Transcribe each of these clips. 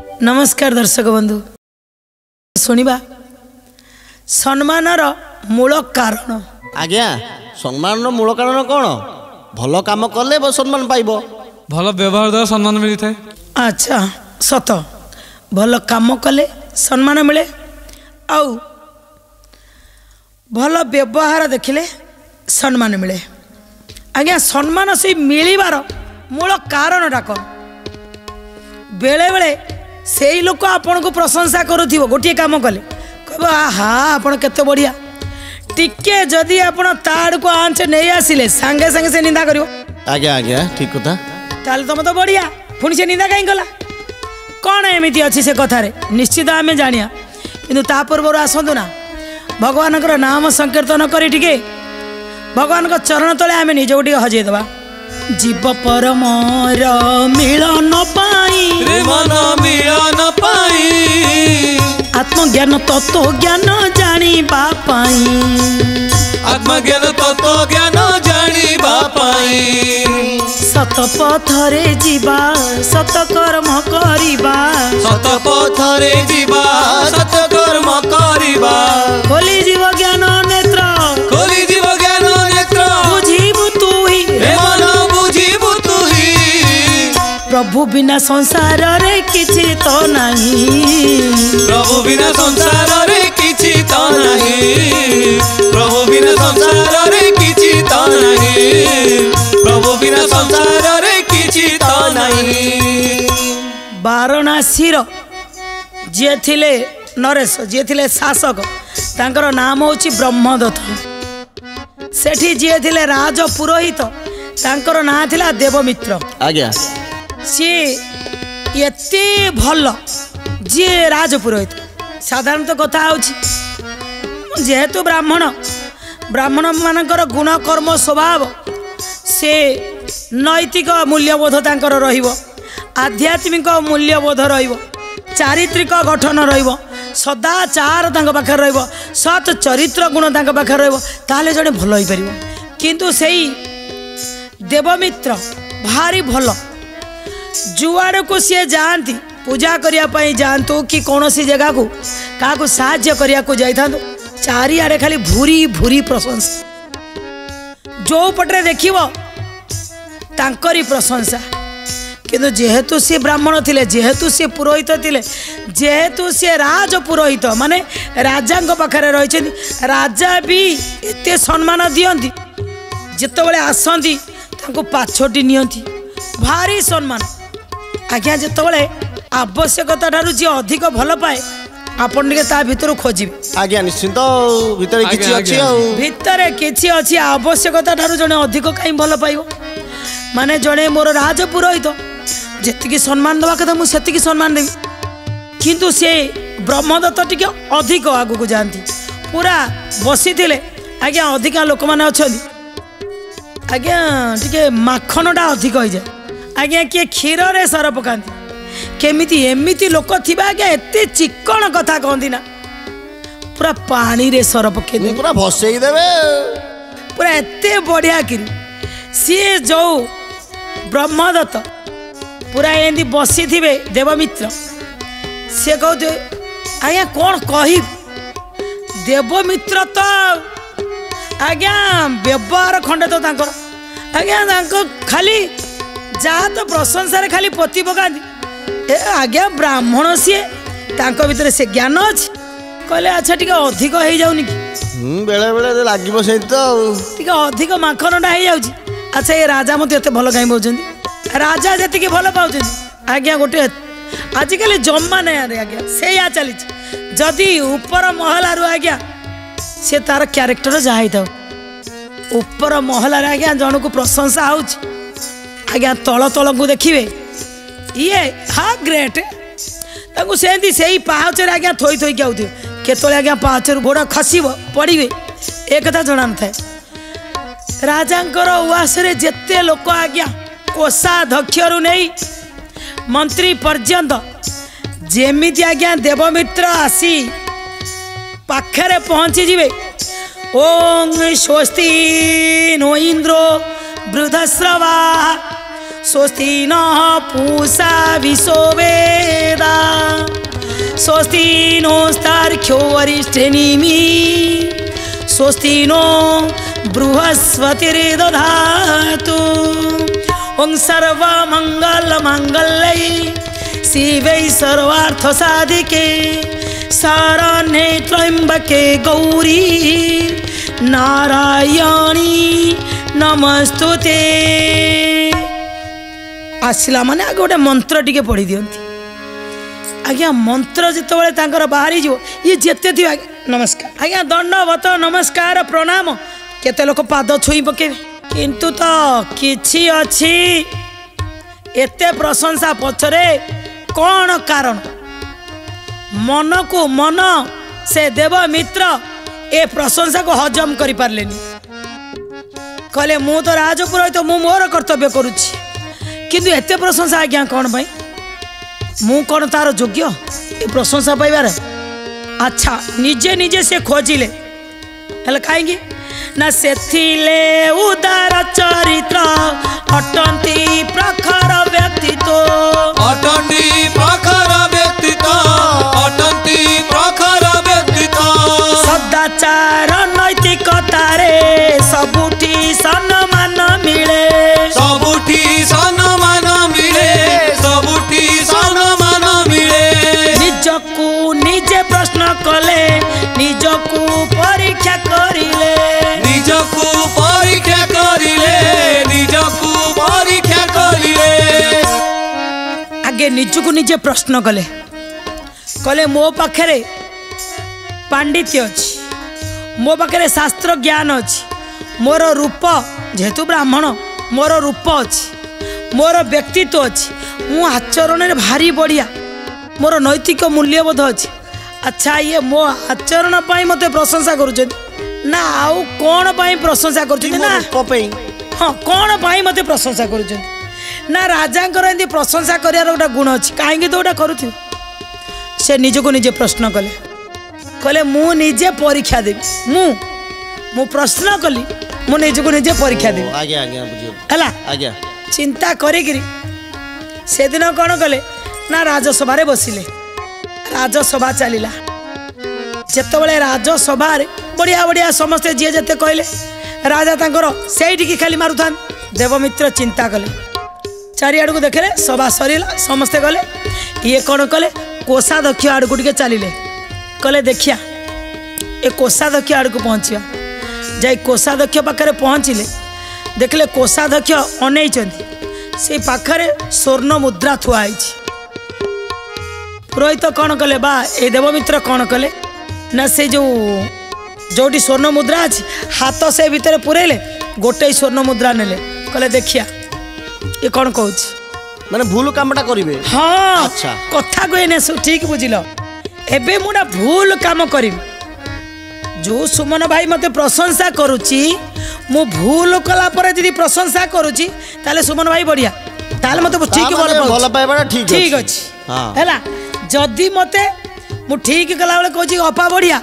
नमस्कार दर्शक बंधु शुणा सम्मानर मूल कारण आज्ञा सम्मान मूल कारण कौन भल काम कले सम्मान पाइब भल व्यवहार द्वारा सम्मान मिली था। अच्छा सत भल काम कले सम्मान मिले आउ भल व्यवहार देखिले सम्मान मिले। आज्ञा सम्मान से मिलबार मूल कारण डाक बेले बेले से ही लोक आपण को प्रशंसा करुथिबो गोटे काम कले कहबो आहा आपण केते बढ़िया टिके जदि आपण ताड़ को आंच नहीं आसिले संगे संगे से निंदा करिवो। आज्ञा आज्ञा ठीक कथा ताल तुम तो बढ़िया पुणी से निंदा कहीं गला कौन एमती अच्छी से कथारे निश्चित आम जानिया किंतु ता पूर्व आसतु ना भगवान नाम संकीर्तन करी टिके भगवान को चरण तले आम निज टे हजेदबा जीव परमर मिलन पाई मन मिलन पाई आत्मज्ञान तत्व ज्ञान जानिबा पाई आत्मज्ञान तत्व ज्ञान जानिबा पाई सत पथरे जीवा सत कर्म करिबा सत पथरे जीवा सत कर्म करिबा खोली जीव ज्ञान नेत्र खोली जीव ज्ञान नेत्र बुझिबु तू ही मन बुझिबु तू ही प्रभु बिना संसार रे किछि तो नहीं प्रभु बिना संसार रे किछि तो नहीं प्रभु बिना संसार रे किछि तो नहीं प्रभु बिना संसार रे किछि तो नहीं। वाराणसीर जे थिले नरेश जे थिले शासक तांकर नाम होछि ब्रह्मदत्त सेठी जे थिले राज पुरोहित तांकर नाम थिला देवमित्र। आज्ञा सी एते भल जे राज पुरोहित साधारणतः कथा होछि जेहेतु ब्राह्मण मानकर गुण कर्म स्वभाव से नैतिक मूल्यबोध तांकर रहिबो आध्यात्मिक मूल्यबोध रहिबो चारित्रिक गठन रहिबो सदाचार तांक पाखे रहिबो सत चरित्र गुण तांक पाखे रहिबो ताले जणे भल होई परिबो। किंतु सेई देवमित्र भारी भल जुआड़ को सी जाती पूजा करने जातु कि कौन सी जगह को क्या साहाय्य करने को जाता चारिआडे खाली भूरी भूरी प्रशंसा जो पटे देखिब तांकरी प्रशंसा किंतु जेहेतु सी ब्राह्मण थिले जेहेतु सी पुरोहित थिले जेहेतु सी राज पुरोहित माने राजा पाखरे रही राजा भी एते सम्मान दियंती जितेबाला आसती पाछोटी नियंती भारी सम्मान। आज्ञा जितेबाला आवश्यकता ठारू जी अधिक भल पाए आपन टिके ता भितर खोजिबे। आज्ञा निश्चिंत भितर किछि अछि भितर किछि अछि आवश्यकता ठारू जने अधिक काई भल पाइबो माने जने मोर राज पुरोहित जेतिकी सम्मान दवा कथा मु सेतिकी सम्मान देबी किंतु से ब्रह्मदत्त टिके अधिक आगु को जानती पूरा बसी थिले। आज्ञा अधिक लोक माने अछंती आज्ञा टिके माखनटा अधिक हो जाए आज्ञा किए क्षीर रे सर पकाती केमिति एमिति लोक थिबा आज्ञा एते चिकन कथा कहंदी ना पूरा पानी रे सर पके दे पूरा भसेई देबे पूरा एते बढ़िया किरी सी जो ब्रह्मदत्त पूरा एंदी बसी थिबे देवमित्र से कहते आज्ञा कौन कहि देवमित्र तो आज्ञा व्यवहार खंडे तो तांकर आज्ञा तांको खाली जहाँ तो प्रशंसा खाली पति पकाती आज्ञा ब्राह्मण सी तांको भीतर से ज्ञान अच्छी कहले अच्छा टिके अधिक हो जाउनी कि बेले बेले लागिबो से तो टिके अधिक माखनटा हो जाउची। अच्छा ये राजा मते एते भल काई पाउछंती राजा जति भल पाउछंती आज्ञा गोटे आजिकल जम्मा नहीं आज्ञा से या चली जदि ऊपर महला रु आज्ञा से तार क्यारेक्टर जहाँ था ऊपर महलार आज्ञा जन को प्रशंसा होची आज्ञा तल तल को देखिए ये हाँ ग्रेट ताकू सेंती से पाहचर आज्ञा थोई थोई क्या केतले आज्ञा पाहचर गोड़ खसब पड़े ए कथा जना न था राजांकर उवास जेते लोक आज्ञा कोषाध्यक्षरु नहीं मंत्री पर्यंत जेमिति आज्ञा देवमित्र आसी पाखरे पहुंची जिवे ओं स्वस्ति नो इंद्रो वृद्धश्रवा स्वस्ति न पूषा विश्ववेदा स्वस्ति नो स्तार्क्ष्यो वरिष्ठेनिमि स्वस्ति नो बृहस्पतिर्दधातु ओं सर्वमङ्गलमाङ्गल्ये शिवे सर्वार्थसाधिके शरण्ये त्र्यम्बके गौरी नारायणी नमस्तुते। आसला माने आगे गोटे मंत्र टिके पढ़ी दियंती आज्ञा मंत्र जितेबाला तांकर बाहरी जो ये जेते थी नमस्कार आज्ञा दंडवत नमस्कार प्रणाम केते लोक पाद छुई पकेबे किंतु तो किछि अछि एते प्रशंसा पछरे कौन कारण मन को मन से देव मित्र ए प्रशंसा को हजम करि पारलेनी कहले मु तो राजपुरोहित मु मोर कर्तव्य करुछि किंतु एते प्रशंसा आज्ञा कौन भाई मु कौन तार योग्य ए प्रशंसा पाइबार अच्छा निजे निजे से खोजिले हेले काहेकि ना सेथिले उदार चरित्र अटंती प्रखर व्यक्तित्व अटंती प्रखर व्यक्तित्व अटंती प्रखर व्यक्तित्व सदाचार नैतिकतारे सबुठी सम्मान मिले सबुठी सम्मान मिले सबुठी सम्मान मिले निजकू निजे प्रश्न कले निजकू परीक्षा करिले निजकू परीक्षा करिले निजकू परीक्षा करिले आगे निजकू निजे प्रश्न कले कले मो पाखरे पांडित्य अछि मो पाखरे शास्त्र ज्ञान अछि मोर रूप जेहेतु ब्राह्मण मोर रूप अछि मोर व्यक्तित्व अछि मु आचरण भारी बढ़िया मोर नैतिक मूल्यबोध अछि अच्छा ये मो आचरण पाई मते प्रशंसा करूछन ना आउ कोन पाई प्रशंसा करूछन ना हाँ कौन पाई मते प्रशंसा करूछन ना राजांकर एंती प्रशंसा करियार गोटा गुण अछि काहेकि तो गोटा करूथि से निजको निजे प्रश्न कले कले मु निजे परीक्षा देबी मु प्रश्न कली मु निजको निजे परीक्षा देबी आज्ञा आज्ञा बुझियो हला आज्ञा चिंता करिगिरी से दिन कोन कले ना राजसभा रे बसिले राजसभा चलिला जेतबेले राजसभा रे बढ़िया बढ़िया समस्त जे जते कहले राजा तांकर सेठी की खाली मारुथान देवमित्र चिंता कले चारिआड़ को देखले सभा सरीला समस्ते गले ये कौन कले कोषाध्यक्ष आड़ को टिके चलिले कले देखिया ए कोषाध्यक्ष आड़ को पहुँचा जाई कोषाध्यक्ष पाखरे पहुँचिले देखले कोषाध्यक्ष अनैचंती से पाखरे स्वर्ण मुद्रा थुआ होइछि पुरोहित कौन कले बा ए देवमित्र कौन कले ना से जोटी स्वर्ण मुद्रा अच्छी हाथ से भितर पुरेले गोटे स्वर्ण मुद्रा नेले कले देखिया ये कौन कहूँ माने भूल कामटा करिवे हाँ अच्छा कथा कहने ठीक बुझिल एबे मुना भूल काम करिम जो सुमन भाई मते प्रशंसा करुची मु भूल कला पर यदि प्रशंसा करुची ताले सुमन भाई बढ़िया ताले मते ठीक भल पाइबा ठीक अछि हैला जदी मते मु ठीक कला बेले कहूँ अपा बढ़िया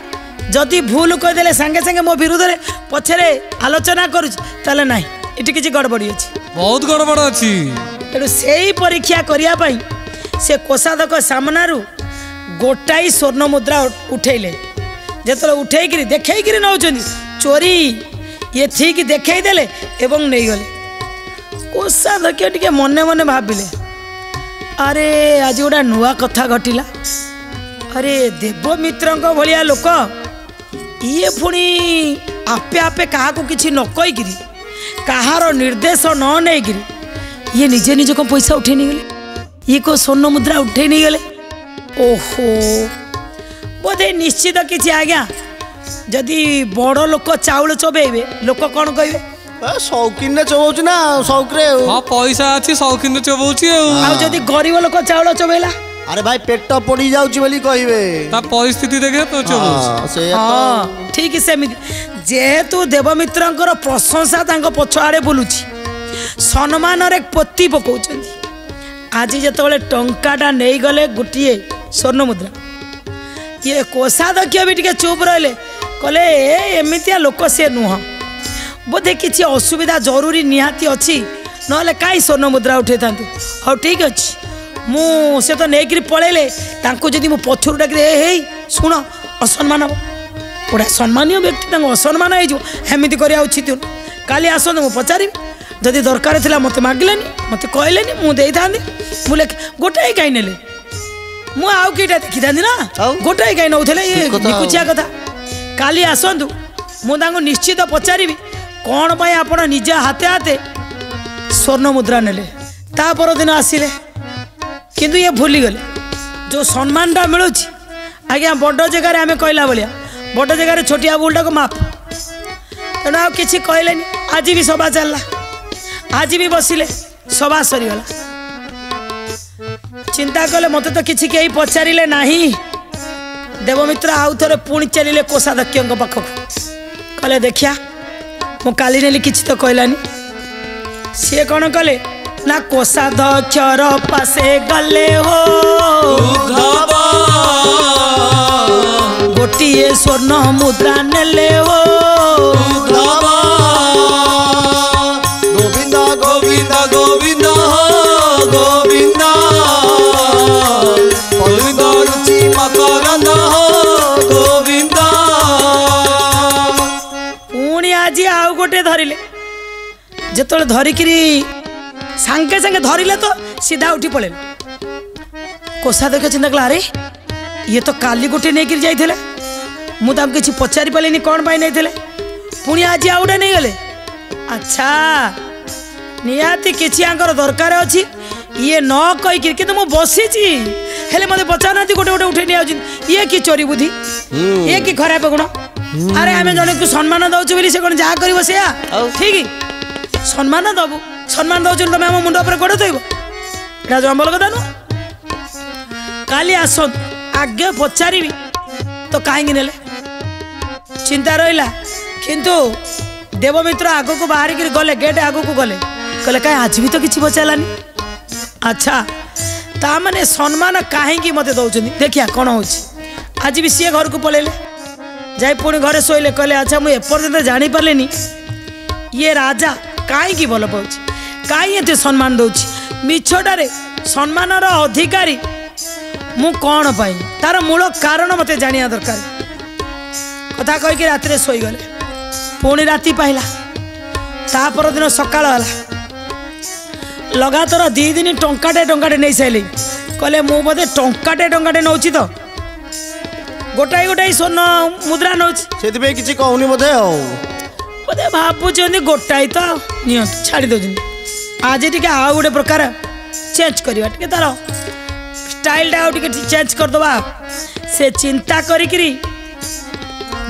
जदि भूल कहीदेले सांगे सांगे मो विरुद्ध में पछरे आलोचना करुले ना ये किसी गड़बड़ी अच्छी बहुत गड़बड़ अच्छी तेणु से परीक्षा करने से कोषाध्यक्ष सामनारू गोटाई स्वर्ण मुद्रा उठेले जो उठेकरी देखई नौ चोरी ये ठीक देखईदेले एवं नहीं गले कोषाध्यक्ष टिके मने मने भाविले अरे आज गोटा नुआ कथा घटिला अरे देवमित्र भाया लोक ये पुणी आपे आपे क्या किसी न कहीकि कहार निर्देश न नहींकि ये निजे निजे को पैसा उठे नहीं गले ये को स्वर्ण मुद्रा उठे नहीं गले ओहो बोधे निश्चित किसी आज्ञा जदि बड़ लोक चाउल चोबेबे लोक कौन कहे शौकीन ने चोबौच ना शौक रे हाँ पैसा अच्छी शौकीन चोबौची जदि गरीब लोक चाउल चोबेला अरे भाई पेट पड़ी जाउची बोली कहिबे ता परिस्थिति देखे तो चोबौच हाँ ठीक सेमिति जेहेतु देवमित्रंकर प्रशंसा तांको पछ आड़े बुलुची सम्मान रे पोती पकाउछन्ती आज जेतबेले टंकाटा नहीं गले गोटिए स्वर्ण मुद्रा ये कोषाध्यक्ष भी टिके चुप रहिले कले एमितिया लोक से नुह बोधे किसी असुविधा जरूरी निहाती अच्छी नहले काई स्वर्ण मुद्रा उठे था हाँ ठीक अच्छे मु से तो नहीं पलैले जदि मु पछरू डाक हे शुण असम्मान हम गोटे सम्मानीय व्यक्ति असम्मान होमती कर उचित काली आसत मुझे पचारि जदि दरकार थी मत मागिलेनि मत कहले मुझे था मुझे गोटाए गाई ने मुझे देखी था ना गोटाए गाई नौ ये बिकुचिया कथा काली आसतु मुझे निश्चित पचारि कौन पाई आप निज हाथे हाथे स्वर्ण मुद्रा नेले ता परदिन आसिले किंतु ये भूली गले जो सम्मानटा मिलूँ आज्ञा बड़ जगार आम कहला भाया बड़ जगार छोटिया भूलटा को माफ तेणु आ कि कहले आज भी सभा चलला आज भी बसिले सभा सरीगला चिंता कले मत तो किसी कहीं पचारे ना देवमित्र आउ थे पुणी चलिए कोषाध्यक्ष पाखक कले देखिया मु काली नेली किसी तो कहलानी सी कौन कले ना कोषाध्यक्षर पासे गले हो गोटिए स्वर्ण मुद्रा नेले हो गोविंद गोविंद गोविंद गोविंद गोविंद रुचि मकरंद गोविंद पुणी आज आउ गोटे धरिले जिते धरिकी सांगे सांगे धरिले तो सीधा उठी पड़े कोषाध्यक्ष चिंता कला अरे ये तो काली गोटे नहीं जाइए मुझे किसी पचारि पारे कौन पाई नहीं पुणी आज आउटे नहीं गले अच्छा निहाती किसी दरकार अच्छी ये न कहीकि कि मुझे बसी हेले मत पचार गोटे गोटे उठे नहीं ये कि चोरी बुद्धि ये कि खराब गुण अरे आम जन को सम्मान दौचु बोली से कौन जहाँ कर ठीक सम्मान दबु सम्मान दौचु तुम आम मुंड पर गोड़ थोब ये जंबल कथा नुह काली आस आगे पचारि तो कहीं नेले चिंता रहा किंतु देवमित्र आग को बाहर गले गेट आग को गले कहले कहीं आज भी तो किसी पचारानी अच्छा ता माने सम्मान कहीं मत दौरान देखिया कौन हो आज भी सी घर को पलैले जाए पुणी घरे शोले कहले अच्छा मुझे एपर्यंत जापारे ये राजा कहीं भल पाँच कहीं ये सम्मान दौर मिछटारे सम्मानर अधिकारी मु कौन पाई तार मूल कारण मत जानिया दरकार कथा कहीकि रात शोगले पुणी राति पाइला ता परदिन सकाळ लगातार 2 दिन टंकाटे नहीं सारे कहले मु बोधे टंकाटे नौची तो गोटाई गोटाई स्वर्ण मुद्रा नौची किसी कहूनी बोधे बोधे भावुं गोटाई तो नि छाड़ी दौरान आज टी आउ गोटे प्रकार चेंज करवा टे तार स्टाइल आउ चेंज करदे से चिंता करी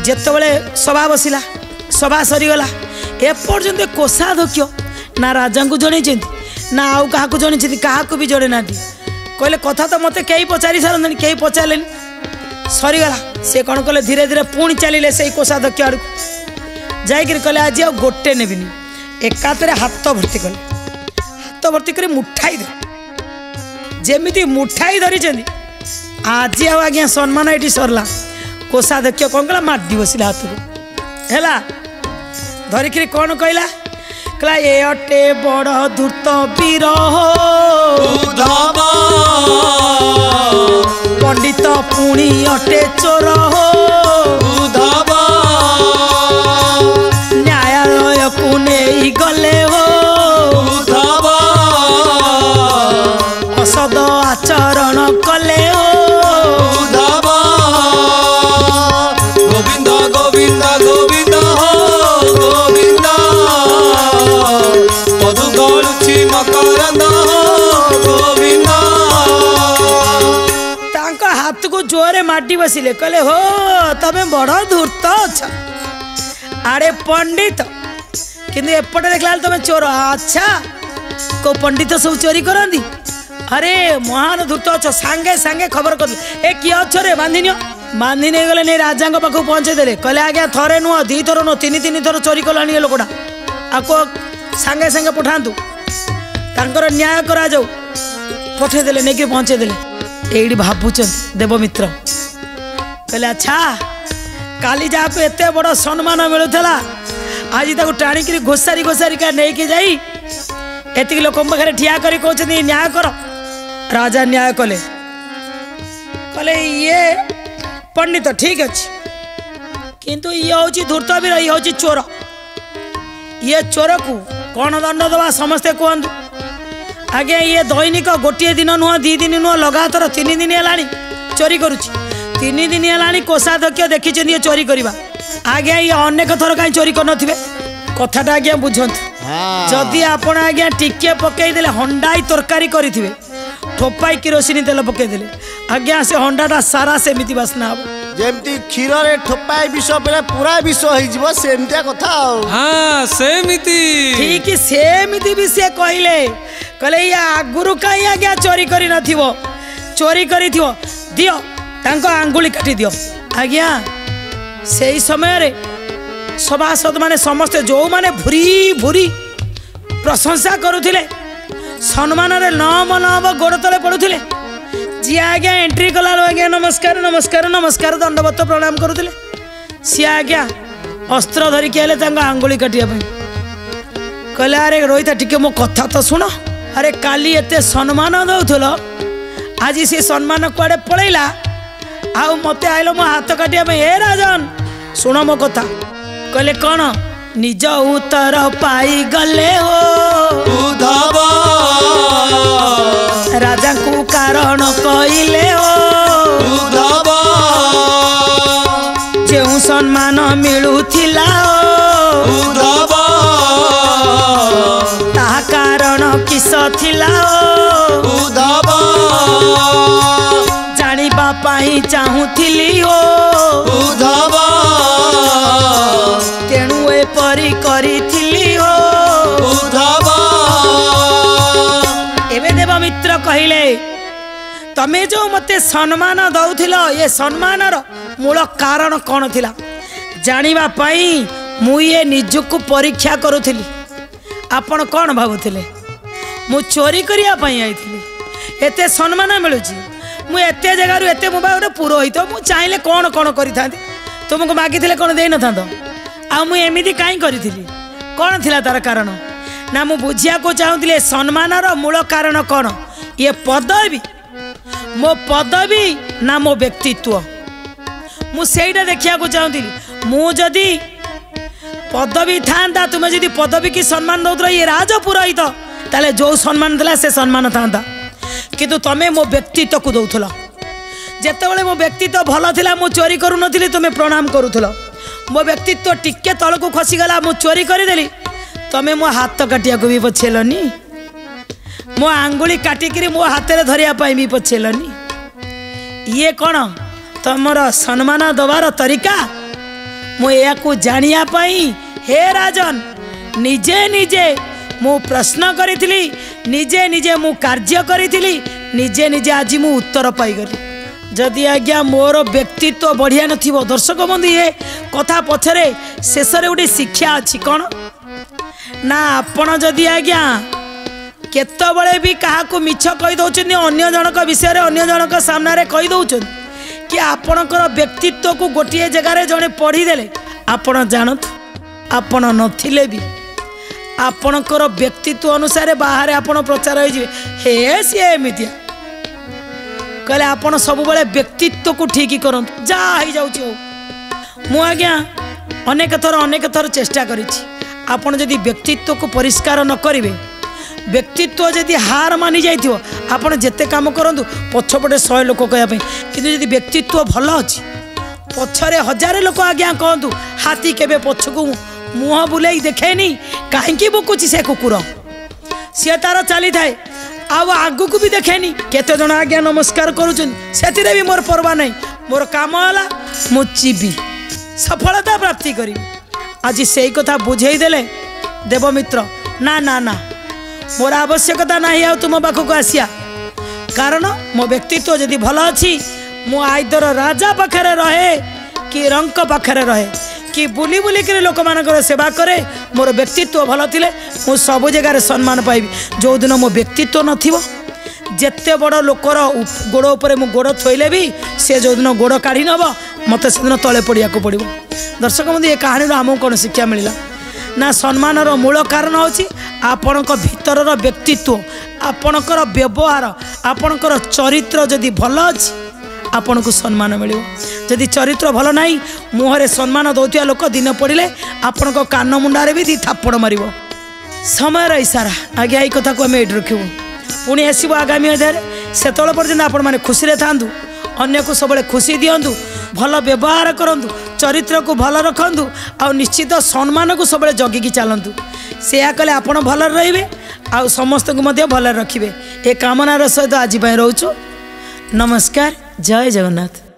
जिते सभा बसला सभा सरीगला एपर्यंत कोषाध्यक्ष ना राजा को जन ना आउ क्या जन क्या भी जड़े ना कहले कथा तो मत कई पचारि सारे कई पचारे सरीगला से कौन कले धीरे धीरे पुणी चलिए से कोषाध्यक्ष आड़ जाकर कहले आज आ गोटे नेबिनी एकातरे हाथ भर्ती कले हाथ भर्ती कर मुठाई दे जेमिति मुठाई धरी आज आज्ञा सम्मान ये सरला कोषाध्यक्ष कौन कला माडी बसला हाथ को है धरिकी कौन कहला कहला ये अटे बड़ धूर्त वीर पंडित पुणी अटे चोर न्यायालय को नहीं गले हो असद आचरण कले हो गोविंद गोविंद गोविंद गोविंद मधु गलुची मकरंद गोविंद हाथ को जोरे माटी बसिले कहले हो तमें बड़ धूर्त अच्छा आड़े पंडित किंतु एपटे देखला तुम चोर अच्छा को पंडित सब चोरी करती अरे महान धूर्त अच्छ सांगे सांगे खबर कर ए किए अच्छ रे बांधि नियो बांधि नहीं गले नहीं राजा पाख पहुँचे देले कहले आज्ञा थरे नुह 2 थर नुह 3 थर चोरी कला लोकटा आपको सांगे सांगे पठातु तांकर न्याय करा जाऊ पठेदेले नहीं पहुँचे देले ये भावुं देवमित्र कहले अच्छा काली जहाँ को एत बड़ सम्मान मिलूला आज ताको टाणिकी घोषारी घोषारी का नहीं कि जाई एतिक लोक पाखे ठिया कर कहते न्याय कर राजा न्याय कले कले ये पंडित ठीक अच्छे किंतु ये हूँ धूर्तवीर ये हूँ चोर ये चोर को कौन दंड दवा समस्ते कहतु आगे ये दैनिक गोटे दिन नुह 2 दिन नुह लगातार 3 दिन है चोरी करुच्ची 3 दिन है कोषाध्यक्ष देखी ये चोरी करवा आगे ये अनेक थर कहीं चोरी कर कथाटा आज्ञा बुझंतु जदि आपण आज्ञा टिके पकईदे हंडाई तरकारी करेंगे ठोपाई किरोसिनी तेल पकईदे आज्ञा से हंडाटा सारा सेमती बास्ना हम जेमती क्षीर रे ठोपाई विष बेले पूरा विष हो सेमतिया कथा हाँ सेमिति ठीक सेमती भी से कहले कहले ये आगुरु कहीं आज्ञा चोरी करी नथिवो चोरी करी थिवो दियो तांको आंगुली काटी दियो आज्ञा से समय रे सभासद माने समस्ते जो माने भूरी भूरी प्रशंसा करुथिले सम्मान रे नम नम गोड़ तले पड़ुथिले जी आज्ञा एंट्री कला आज्ञा नमस्कार नमस्कार नमस्कार दंडवत प्रणाम करुथिले सी आज्ञा अस्त्र धरिकी आले तांको आंगुली काटिया कहले अरे रोहिता टिके मो कथा तो सुन अरे काली एते सम्मान दउथलो आज से सम्मान कुआडे पळैला आउ मते आइलो मो हाथ काटिया ए राजन सुन मो कथा कहले कौन निज उत्तर पाई गले हो उद्धव राजा को कारण कहले हो उद्धव जो सम्मान मिलुथिला हो उद्धव ता कारण किस थिला हो उद्धव जानिबा पाई चाहूथिली हो उद्धव तेणु एपरी करिथिली हो उद्धव एबे देवमित्र कहले तमे जो मते सम्मान दउथिलो ये सम्मानर मूल कारण कौन थिला जानिबा पाई मु ये निजको परीक्षा करुथिली आपण कौन भाबुथिले मु चोरी करिया पाई आइथिली एते सम्मान मिलुची मु एते जगह रु एते मोबाइल गोटे पुरोहित मु चाहिले कौन कौन करिथांती तुमको मागिथिले कौन देई न थांतो आ मु एमिति काई करिथिली कौन थिला तार कारण ना मु बुझिया को चाहूतिले सम्मानर मूल कारण कौन ये पदवी मो पदवी ना मो व्यक्तित्व मु सेटा देखिया को चाहूतिली मु जदी पदवी थांता तुम जदी पदवी की सम्मान दउतरो ये राज पुरोहित ताले जो सम्मान दिला से सम्मान थांता किंतु तमे मो व्यक्तित्व को दउथलो जेतेबेले मो व्यक्तित्व भल थिला मु चोरी करू नथिली तुमे प्रणाम करूथलो मो व्यक्तित्व टिके तलको खसीगला मु चोरी करदेली तमे मो हाथ काटिया को भी पछेलनी मो आंगुली काटिकी मो हाथ में धरिया भी पछेलनी ये कौन तमर सम्मान दबार तरीका मुझे को जानिया हे राजन निजे निजे मु प्रश्न करी निजे निजे मु कार्य करी निजे निजे आज मु उत्तर पाईगली जदि आज्ञा मोर व्यक्तित्व बढ़िया नथिबो दर्शक बंधु ये कथा पछरे शेष गोटे शिक्षा अच्छी कौन ना आपण जदि आज्ञा केतबले भी क्या मिछ कही दौरान अन्य जनक विषय अन्य जनक सामने कही दौरान कि आपणकर व्यक्तित्व को गोटे जगार जड़े पढ़ीदे आपण जानत आपण नथिले भी आपणकर व्यक्तित्व अनुसार बाहर आपण प्रचार हो हे सी एमतिया कहले आपण सब व्यक्तित्व को ठीक करंतु जा ही जाउची मु आज्ञा अनेक थर चेष्टा करिछि आपण जदि व्यक्तित्व को परिष्कार न करिवे व्यक्तित्व जदि हार मानि जाइथिवो आपण जेते काम करंतु पछपटे 100 लोक कहया किंतु जदि व्यक्तित्व भल अछि पछरे 1000 लोक आज्ञा कहंतु हाथी केबे पछकु मुह बुलाई देखेनी काहेकि बुकुची से कुकुर सी तार चली थाए आगु को भी देखेनी केते जण आज्ञा नमस्कार करुछन सेतिरे भी मोर परवा नहीं मोर काम होला मु चिबी सफलता प्राप्ति करी आज से कथा बुझे देले देवमित्र ना ना ना मोर आवश्यकता नहीं आ तुम पाखक आसिया कारण मो व्यक्तित्व जदि भल अच्छी मु आइदर राजा पाखरे रहे कि रंक पाखरे रहे कि बुली बुली कर लोक मानकर सेवा करे मोर व्यक्तित्व भल थिले मु सब जगह सम्मान पाइबी जो दिन मो व्यक्तित्व नथिबो जेते बड़ लोकर गोड़ उपर मु गोड़ थोइले भी से जो दिन गोड़ काढ़ी नब मत से दिन तले पड़िया को पड़ो दर्शक बंधु ये कहानी आमको कौन शिक्षा मिलला ना सम्मानर मूल कारण होची आपणक भीतरर व्यक्तित्व आपणकर व्यवहार आपणकर चरित्र जदि भल अच्छी आपण को सम्मान मिल जदि चरित्र भल ना मुहरे सम्मान दौथिया लोक दिन पड़े आपण को कान मुंडारे भी दी थापड़ मार समय इशारा आगे यही कथा को आम ये रखू पुणी आसो आगामी अध्याय से पर्यटन आपण मैंने खुशी था अन्य को सब खुशी दिंतु भल व्यवहार करूँ चरित्र को भल रखु आ निश्चित सम्मान को सब जगिकी चलतु से कले आप भल रे आ समस्त को भल रखिए ए कामनार सहित आज रोचु नमस्कार जय जगन्नाथ।